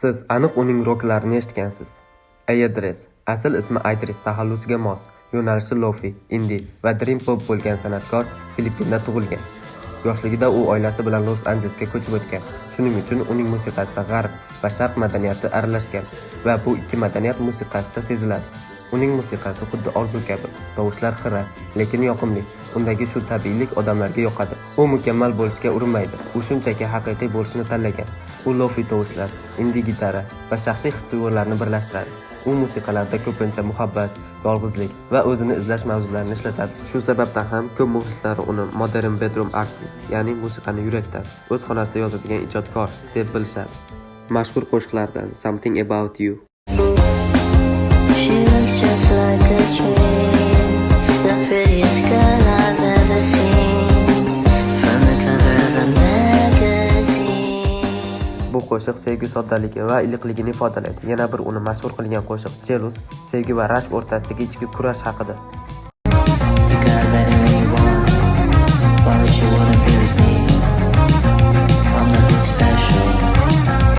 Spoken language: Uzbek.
Siz aniq uning roklarini eshitgansiz. Ayadres asl ismi Idris, taxallusiga mos, yo'nalishi lofi, indie va dream pop bo'lgan san'atkor Filippinda tug'ilgan. Yoshligida u oilasi bilan Los Anjelesga ko'chib o'tgan. Shuning uchun uning musiqasida g'arb va sharq madaniyati aralashgan va bu ikki madaniyat musiqasida seziladi. Uning musiqasi xuddi orzu kabi, tovushlar xira, lekin yoqimli. Undagi shu tabiiylik odamlarga yoqadi. U mukammal bo'lishga urinmaydi. U shunchaki haqiqiy bo'lishni tanlagan. U lofi tovushlar, indie gitara va shaxsiy his-tuyg'ularni birlashtiradi. U musiqalarda ko'pincha muhabbat, yolg'izlik va o'zini izlash mavzularini ishlatadi. Shu sababdan ham ko'p muxlislari uni modern bedroom artist, ya'ni musiqani yurakdan, o'z xonasida yozadigan ijodkor deb bilishadi. Mashhur qo'shiqlardan Something About You. Bu qo'shiq sevgi soddaligi va iliqligini ifodalaydi. Yana bir uni mashhur qilgan qo'shiq Jealous, sevgi va rashk o'rtasidagi ichki kurash haqida.